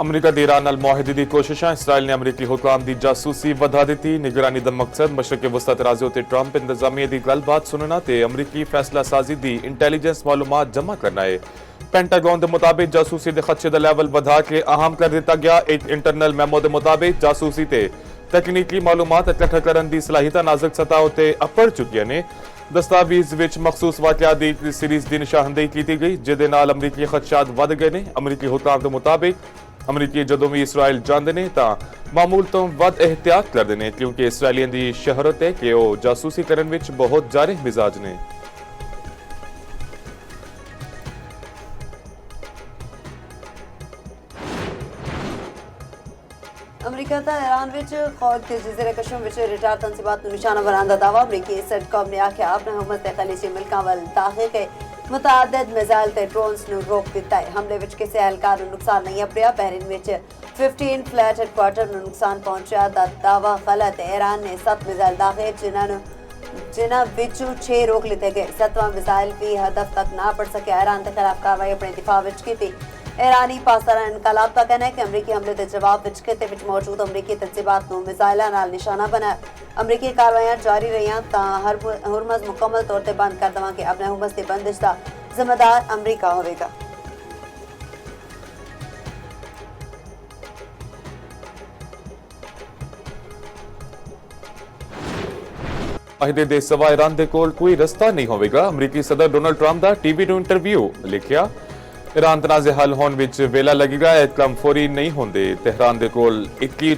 امریکہ دی ایران نال معاہدے دی کوششاں اسرائیل نے امریکی حکام دی جاسوسی ودھا دیتی نگرانی دا مقصد مشرق وسطی تنازع تے ٹرمپ انتظامیہ دی گل بات سننا تے امریکی فیصلہ سازی دی انٹیلیجنس معلومات جمع کرنا ہے پینٹاگون دے مطابق جاسوسی دے خدشے دا لیول ودھا کے اہم کر دیتا گیا ایک انٹرنل میمو دے مطابق جاسوسی تے تکنیکی معلومات اکٹھا کرن دی صلاحیتاں نازک سطح تے اپڑ چکیاں نے دستاویز وچ مخصوص واقعات دی سیریز دی نشاندہی کیتی گئی جہدے نال امریکی خدشات ود گئے نے امریکی حکام دے مطابق امریکی جدوں بھی اسرائیل جاندے نے تاں معمول تو ود احتیاط کردے نے کیونکہ اسرائیلیاں دی شہرت ہے کہ وہ جاسوسی کرن وچ بہت جارح مزاج نے امریکہ تا ایران وچ خود تے جزیرہ کشم وچ ریٹار تنصیبات نوں نشانہ بناندہ دعویٰ امریکی سیٹ کام نے آکھیا اپنے حکومت خلیجی ملکاں ول تحقیق متعدد میزائل تے ڈرونز نوں روک دتا ہے حملے وچ کسی اہلکار نوں نقصان نہیں اپڑیا بحرین وچ 15 فلیٹ ہیڈ کوارٹر نوں نقصان پہنچیا دا دعویٰ غلط ہے ایران نے 7 میزائل داخل جنہاں وچوں 6 روک لیتے گئے 7واں میزائل بھی ہدف تک نہ پڑ سکیا ایران کے خلاف کاروائی اپنے دفاع وچ کیتی ایرانی پاسدار انقلاب کا کہنا ہے کہ امریکی حملے کے جواب وچ خطے وچ موجود امریکی تنصیبات نوں میزائلاں نال نشانہ بنایا امریکی کاروائیاں جاری رہیاں تاں ہرمز مکمل طور تے بند کر دواں کہ اپنے ہرمز دی بندش دا ذمہ دار امریکہ ہوئے گا معاہدے دے سوا ایران دے کول کوئی رستہ نہیں ہوئے گا امریکی صدر Donald Trump the T V نوں انٹرویو لکھیا ایران تنازع حل ہون وچ ویلا لگے گا احکام فوری نہیں ہوندے تہران دے کول 21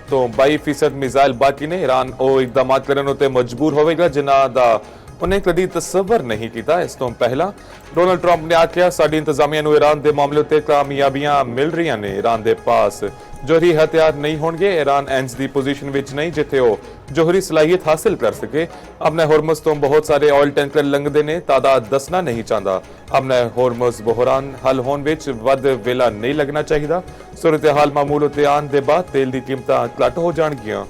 تو 22% میزائل باقی نے ایران او اقدامات کرن تے مجبور ہوئے گا جنہاں دا انہیں کدی تصور نہیں کیتا اس تو پہلا ڈونلڈ ٹرمپ نے آکھیا ساڈی انتظامیہ نوں ایران دے معاملے تے کامیابیاں مل رہی نے ایران دے پاس جوہری ہتھیار نہیں ہون گے ایران اینج دی پوزیشن وچ نہیں جتھے او جوہری صلاحیت حاصل کر سکے اپنے ہرمز تو بہت سارے آئل ٹینکر لنگدے نے تعداد دسنا نہیں چاہتا اپنے ہرمز بحران حل ہون وچ ود ویلا نہیں لگنا چاہیے صورتحال معمول تے آن دے بعد تیل دی قیمتاں کلٹ ہو جان گیاں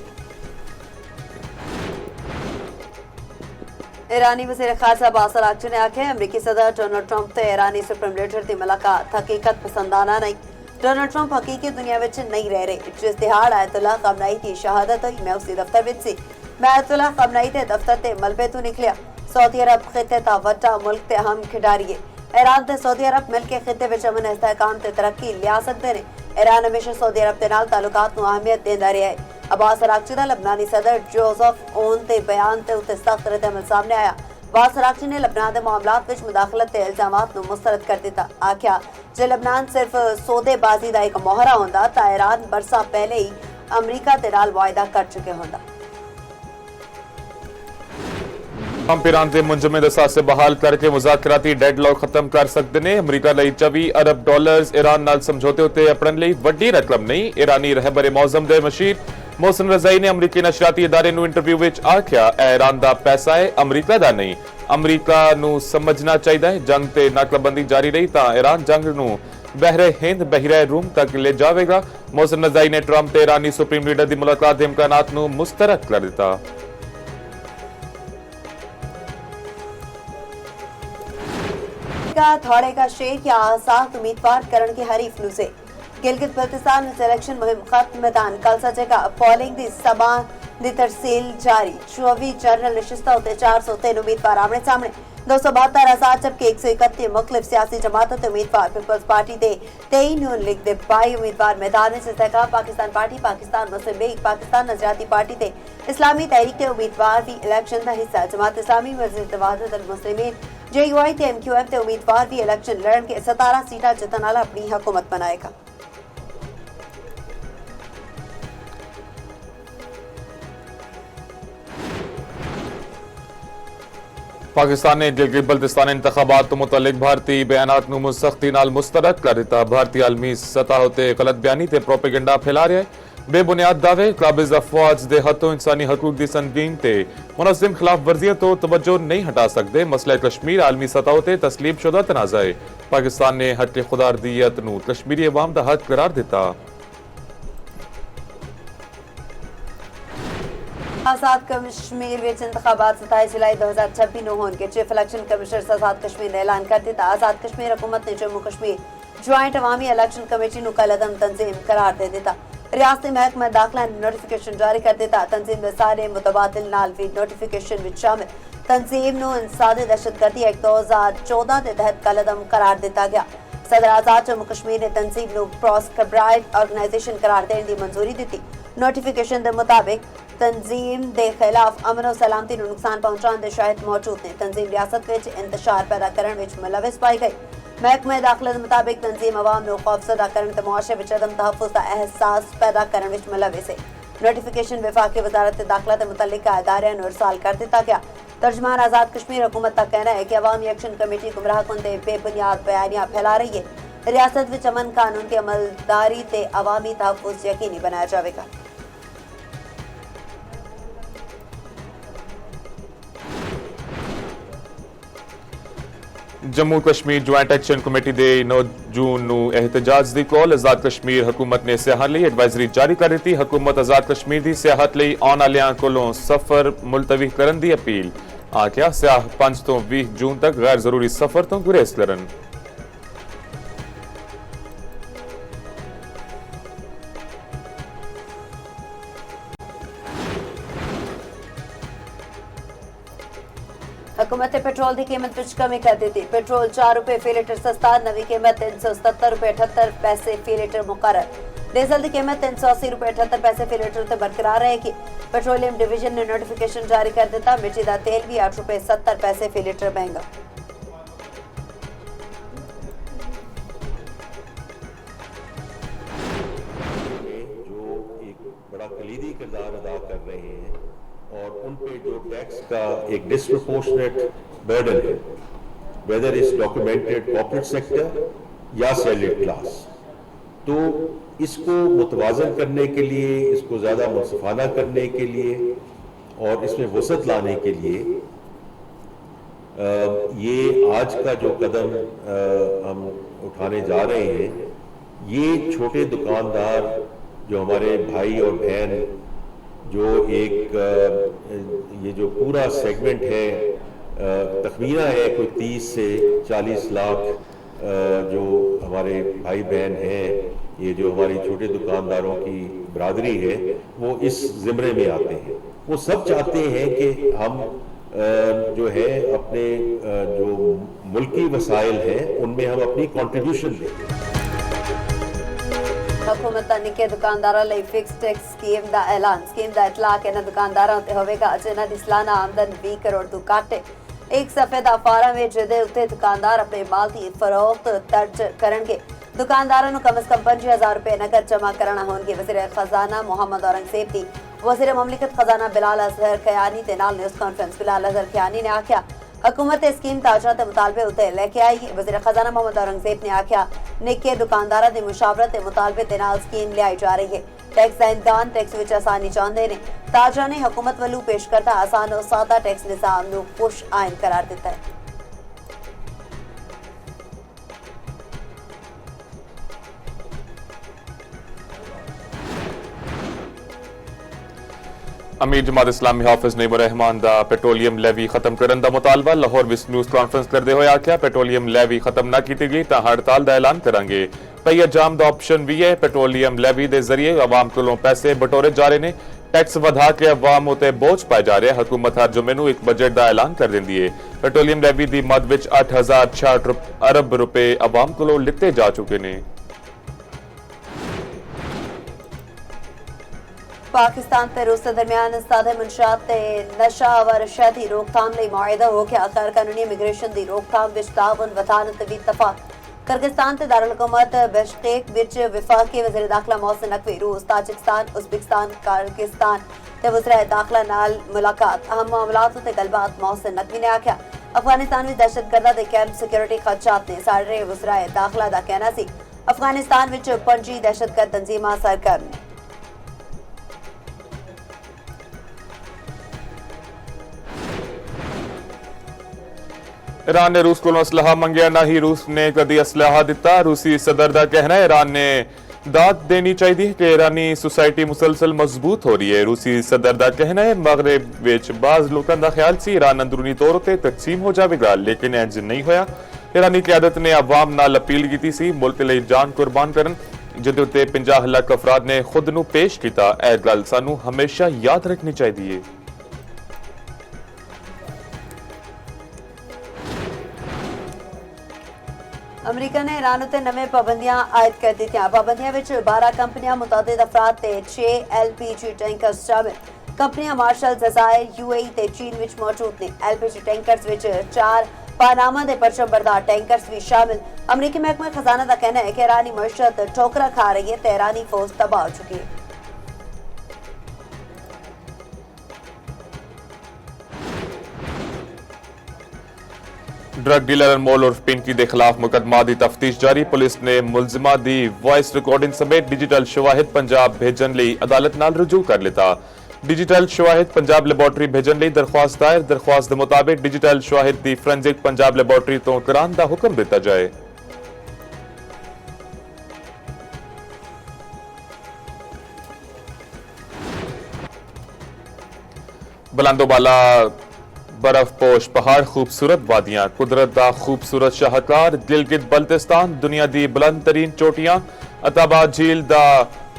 ایرانی وزیر خارجہ عباس اراغچی نے آکھیا امریکی صدر ڈونلڈ ٹرمپ تے ایرانی سپریم لیڈر دی ملاقات حقیقت پسندانہ نہیں ڈونلڈ ٹرمپ حقیقی دنیا وچ نہیں رہ رہے جس دہاڑ آیت اللہ خامنئی دی شہادت ہوئی میں اسی دفتر وچ سی میں آیت اللہ خامنئی دے دفتر تے ملبے تو نکلیا سعودی عرب خطے تا وڈا ملک تے اہم کھڈاری ہے ایران تے سعودی عرب مل کے خطے وچ امن استحکام تے ترقی لیا سکدے نے ایران ہمیشہ سعودی عرب دے نال تعلقات نوں اہمیت دیندا رہیا ہے عباس اراغچی دا لبنانی صدر جوزف اون تے بیان تے اتے سخت رد عمل سامنے آیا عباس اراغچی نے لبنان دے معاملات وچ مداخلت تے الزامات نوں مسترد کر دیتا آکھیا جے لبنان صرف سودے بازی دا ایک موہرا ہوندا تا ایران برسا پہلے ہی امریکہ دے نال معاہدہ کر چکے ہوندا ٹرمپ ایران دے منجمد اثاثے بحال کر کے مذاکراتی ڈیڈ لاک ختم کر سکتے نے امریکہ لئی 24 ارب ڈالرز ایران نال سمجھوتے ہوتے اپنے لئی وڈی رقم نہیں ایرانی رہبر معظم دے مشیر محسن رضائی نے امریکی نشریاتی ادارے نوں انٹرویو وچ آکھیا ایران دا پیسہ ہے امریکہ دا نہیں امریکہ نوں سمجھنا چاہیے جنگ تے ناکہ بندی جاری رہی تا ایران جنگ نوں بحر ہند بحیرہ روم تک لے جاوے گا محسن رضائی نے ٹرمپ تے ایرانی سپریم لیڈر دی ملاقات دے امکانات نوں مسترد کر دیتا تھوڑے کا شیخ یا آزاد امیدوار کرن کے حریف نو سے گلگت بلتستان میں سلیکشن مہم ختم میدان کل سچے کا پولنگ دی سبان دی ترسیل جاری 24 جنرل نشستہ ہوتے 403 امیدوار آمنے سامنے 272 آزاد جبکہ 131 مختلف سیاسی جماعتوں تے امیدوار پیپلز پارٹی دے 23 نون لیگ دے 22 امیدوار میدان میں استحکام پاکستان پارٹی پاکستان مسلم لیگ پاکستان نظریاتی پارٹی تے اسلامی تحریک کے امیدوار بھی الیکشن دا حصہ جماعت اسلامی مرکزی وحدت المسلمین جے یو آئی تے ایم کیو ایم تے امیدوار بھی الیکشن لڑن کے 17 سیٹاں جتن والا اپنی حکومت بنائے گا پاکستان نے گلگت بلتستان انتخابات تو متعلق بھارتی بیانات نوں سختی نال مسترد کر دیتا بھارتی عالمی سطح تے غلط بیانی تے پروپیگنڈا پھیلا رہا ہے بے بنیاد دعوے قابض افواج دے ہتھوں انسانی حقوق دی سنگین تے منظم خلاف ورزیاں تو توجہ نہیں ہٹا سکتے مسئلہ کشمیر عالمی سطح تے تسلیم شدہ تنازع ہے پاکستان نے حق خوداردیت نوں کشمیری عوام دا حق قرار دیتا آزاد کشمیر وچ انتخابات 27 جولائی 2026 نو ہون کے chief election commissioner Azad Kashmir نے اعلان کر دیتا آزاد کشمیر حکومت نے جموں کشمیر ज्वाइंट अवामी इलेक्शन कमेटी ਨੂੰ कलअदम तंजीम करार दे दिता। रियासती महकमा दाखिला ने नोटिफिकेशन जारी कर दिता। तंजीम दे सारे मुतबादिल नाल भी नोटिफिकेशन विच शामिल तंजीम ਨੂੰ इंसादी दहशतगर्दी एक्ट 2014 के तहत कलअदम करार दिता गया। सदर आजाद जम्मू कश्मीर ने तंजीम ਨੂੰ प्रोस्क्राइब्ड ऑर्गेनाइजेशन करार देने की मंजूरी दी। नोटिफिकेशन के मुताबिक तंजीम के खिलाफ अमन और सलामती को नुकसान पहुंचाने के शाहिद मौजूद ने। तंजीम रियासत में इंतशार पैदा करने में मुलविस पाई गई। महकमे दाखिला के मुताबिक तंजीम अवाम को खौफजदा करने ते मुआशरे में अदम तहफ़्फ़ुज़ का एहसास पैदा करने में मुलविस है। नोटिफिकेशन विफाकी वजारत दाखिला के मुतल्लिका इदारे को इरसाल कर दिता गया। तर्जमान आजाद कश्मीर हुकूमत का कहना है कि अवामी एक्शन कमेटी गुमराह कुन बेबुनियाद बयानियां फैला रही है। रियासत में अमन कानून की अमलदारी ते अवामी तहफ़्फ़ुज़ यकीनी बनाया जाएगा। Jammu Kashmir joint action committee दे 9 जून ਨੂੰ एहतजाज ਦੀ ਕਾਲ। आजाद कश्मीर हुकूमत ने ਸਿਆਹਾਂ ਲਈ ਐਡਵਾਈਜ਼ਰੀ ਜਾਰੀ ਕਰ ਦਿੱਤੀ। हुकूमत आजाद कश्मीर ਦੀ ਸਿਆਹਤ ਲਈ ਆਉਣ ਵਾਲਿਆਂ ਕੋਲੋਂ ਸਫ਼ਰ ਮੁਲਤਵੀ ਕਰਨ ਦੀ ਅਪੀਲ। ਆਖਿਆ ਸਿਆਹ 5 ਤੋਂ 20 ਜੂਨ ਤੱਕ ਗੈਰ ਜ਼ਰੂਰੀ ਸਫ਼ਰ ਤੋਂ ਗੁਰੇਜ਼ ਕਰਨ। हुकूमत ने पेट्रोल की कीमत में कमी कर दी थी। पेट्रोल 4 रुपए फी लीटर सस्ता, नवी कीमत 377 रुपए 78 पैसे फी लीटर मुकर्रर। डीजल की कीमत 380 रुपए 78 पैसे फी लीटर ते बरकरार रहेगी। पेट्रोलियम डिवीजन ने नोटिफिकेशन जारी कर दिता। मिट्टी का तेल भी 8 रुपए 70 पैसे फी लीटर महंगा। जो एक बड़ा कलीदी किरदार अदा कर रहे हैं और उन पे जो टैक्स का एक डिस्प्रपोर्शनेट बर्डन है, whether is documented corporate sector या सैलरीड क्लास, तो इसको मुतवाजन करने के लिए, इसको ज़्यादा मुनसिफाना करने के लिए और इसमें वसत लाने के लिए ये आज का जो कदम हम उठाने जा रहे हैं, ये छोटे दुकानदार जो हमारे भाई और बहन जो एक ये जो पूरा सेगमेंट है, तखमीना है कोई 30 से 40 लाख जो हमारे भाई बहन हैं, ये जो हमारी छोटे दुकानदारों की बरादरी है, वो इस ज़िम्रे में आते हैं। वो सब चाहते हैं कि हम जो है अपने जो मुल्की वसाइल हैं उनमें हम अपनी कंट्रीब्यूशन दें। हुकूमत निके दुकानदारों ਲਈ ਫਿਕਸ ਟੈਕਸ ਸਕੀਮ ਦਾ ਐਲਾਨ। ਸਕੀਮ ਦਾ ਇਤਲਾਕ ਇਹਨਾਂ ਦੁਕਾਨਦਾਰਾਂ ਉੱਤੇ ਹੋਵੇਗਾ ਜਿਨ੍ਹਾਂ ਦੀ ਸਾਲਾਨਾ ਆਮਦਨ 20 ਕਰੋੜ ਤੋਂ ਘੱਟ ਹੈ। ਇੱਕ ਸਫੇ ਦਾ ਫਾਰਮ ਹੈ ਜਿਹਦੇ ਉੱਤੇ ਦੁਕਾਨਦਾਰ ਆਪਣੇ ਮਾਲ ਦੀ ਫਰੋਖਤ ਦਰਜ ਕਰਨਗੇ। ਦੁਕਾਨਦਾਰਾਂ ਨੂੰ ਕਮ ਸੇ ਕਮ 5000 रुपए नकद जमा कराना होंगे। वज़ीर खजाना मोहम्मद औरंगजेब दी वज़ीर मुमलिकत खजाना बिलाल अजहर खयानी दे नाल न्यूज़ कॉन्फ्रेंस बिलाल अजहर खयानी ने आख्या हुकूमत स्कीम ताजरा के मुतालबे उत्ते लेके आई। वज़ीर खजाना मोहम्मद औरंगजेब ने आख्या निके दुकानदारां दी मुशावरत के मुतालबे दे नाल स्कीम लियाई जा रही है। टैक्स दायनदान टैक्स विच आसानी चाहते ने। ताजरा ने हुकूमत वालों पेश करता आसान और सादा टैक्स निज़ाम नूं खुश आइन करार दिता है। अमीर जमात इस्लामी हाफिज नईमुर रहमान दा पेट्रोलियम लेवी खत्म करने का मुतालबा। लाहौर विच न्यूज़ कॉन्फ्रेंस करते हुए आख्या पेट्रोलियम लेवी खत्म ना की गई तो हड़ताल का ऐलान करांगे। पई अजाम का ऑप्शन भी है। पेट्रोलियम लेवी के जरिए अवाम कोलों पैसे बटोरे जा रहे हैं। टैक्स वधा के अवाम उत्ते बोझ पाए जा रहे। हुकूमत हर जुमे नूं एक बजट का ऐलान कर देंदी है। पेट्रोलियम लेवी की मद विच 8066 अरब रुपए अवाम कोलों लिते जा चुके हैं। पाकिस्तान ते रूस के दरमियान सादे मंशात ते नशा व रशद की रोकथाम लई मुआहिदा हो गया। गैर कानूनी इमिग्रेशन की रोकथाम विच ताउन वतानत भी इतफाक। किर्गिस्तान ते दारुल हुकूमत बिश्केक विच वफाकी वज़ीर दाखिला मोहसिन नकवी रूस, ताजिकिस्तान, उज़्बेकिस्तान, किर्गिस्तान ते वज़ीर दाखिला नाल मुलाकात। अहम मामलात ते गलबात। मोहसिन नकवी ने आख्या अफगानिस्तान में दहशतगर्दा दे कैंप सिक्योरिटी खदशात ने। साडे वज़ीर दाखिला दा कहना सी अफगानिस्तान विच 5 दहशतगर्द तंजीमां सरगर्म। ईरान ने रूस को असलाहा मंगया, ना ही रूस ने कदी असलाहा दिता। रूसी सदर का कहना है ईरान ने दाद देनी चाहिए कि ईरानी सोसाइटी मुसलसल मजबूत हो रही है। रूसी सदर का कहना है मगरब विच बाज़ लोगों का ख्याल सी ईरान अंदरूनी तौर पर तकसीम हो जाएगा, लेकिन इंज नहीं होया। ईरानी क्यादत ने अवाम नाल अपील की सी मुल्क लई जान कुर्बान करन जिहदे उत्ते 50 लाख अफराद ने खुद नूं पेश कीता। इह गल सानूं हमेशा याद रखनी चाहिए। अमरीका ने ईरान उत्ते नਵੇਂ पाबंदियां आयद कर ਦਿੱਤੀਆਂ। पाबंदियां विच 12 कंपनियां मुतअद्दिद अफराद ते 6 LPG टैंकर शामिल। कंपनियां मार्शल जज़ायर, UAE ते चीन विच मौजूद ने। LPG टैंकर्स विच 4 पानामा दे परचमबरदार टैंकर्स भी शामिल। अमरीकी महकमा खजाना का कहना है कि ईरानी मईशत ठोकरा खा रही है ते ईरानी फौज तबाह हो चुकी है। ड्रग डीलर अनमोल उर्फ पिंकी के खिलाफ मुकदमा की तफ्तीश जारी। पुलिस ने मुलजिमा की वॉइस रिकॉर्डिंग समेत डिजिटल शवाहिद पंजाब भेजन लई अदालत नाल रुजू कर लिता। डिजिटल शवाहिद पंजाब लैबोरेटरी भेजन लई दरख्वास्त दायर। दरख्वास्त के मुताबिक डिजिटल शवाहिद की फोरेंसिक पंजाब लैबोरेटरी तो कराने का हुक्म दिता जाए। बुलंदोबाला बर्फपोश पहाड़, खूबसूरत वादियां, कुदरत का खूबसूरत शाहकार। गिलगित बल्तिस्तान दुनिया की बुलंद तरीन चोटियां, अताबाद झील का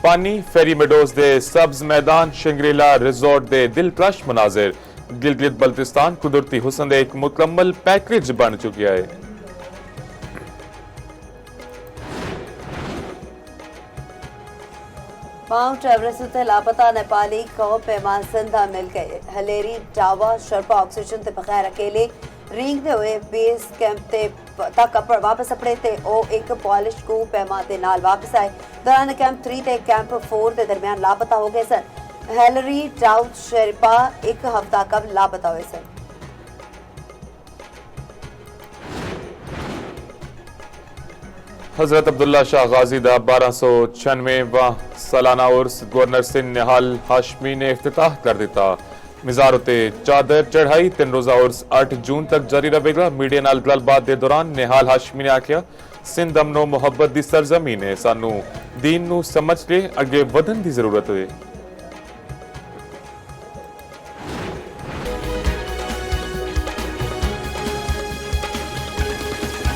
पानी, फेरी मेडोज दे सब्ज मैदान, शंग्रीला रिजोर्ट दे दिलकश मनाजिर। गिलगित बल्तिस्तान कुदरती हुसन दे एक मुकम्मल पैकेज बन चुका है। माउंट एवरेस्ट उत्ते लापता नेपाली कौम पैमान सिंधा मिल गए। हलेरी जावा शर्पा ऑक्सीजन ते बगैर अकेले रींगते हुए बेस कैंप ते तक वापस अपने ते ओ एक पॉलिश को पैमान दे नाल वापस आए। दौरान कैंप 3 ते कैंप 4 के दरमियान लापता हो गए सन। हेलरी डाउट शर्पा एक हफ्ता कब लापता हुए सन। हजरत अब्दुल्ला शाह गाजी का 1296वां सालाना उर्स गवर्नर सिंह निहाल हाशमी ने इफ्तिताह कर दिता। मिजार उत्ते चादर चढ़ाई। 3 रोजा उर्स 8 जून तक जारी रहेगा। मीडिया नाल गलबात के दौरान निहाल हाशमी ने आख्या, सिंध अमनो मुहब्बत की सरजमीन है, सानू दीन नू समझ के अगे वधन की जरूरत है।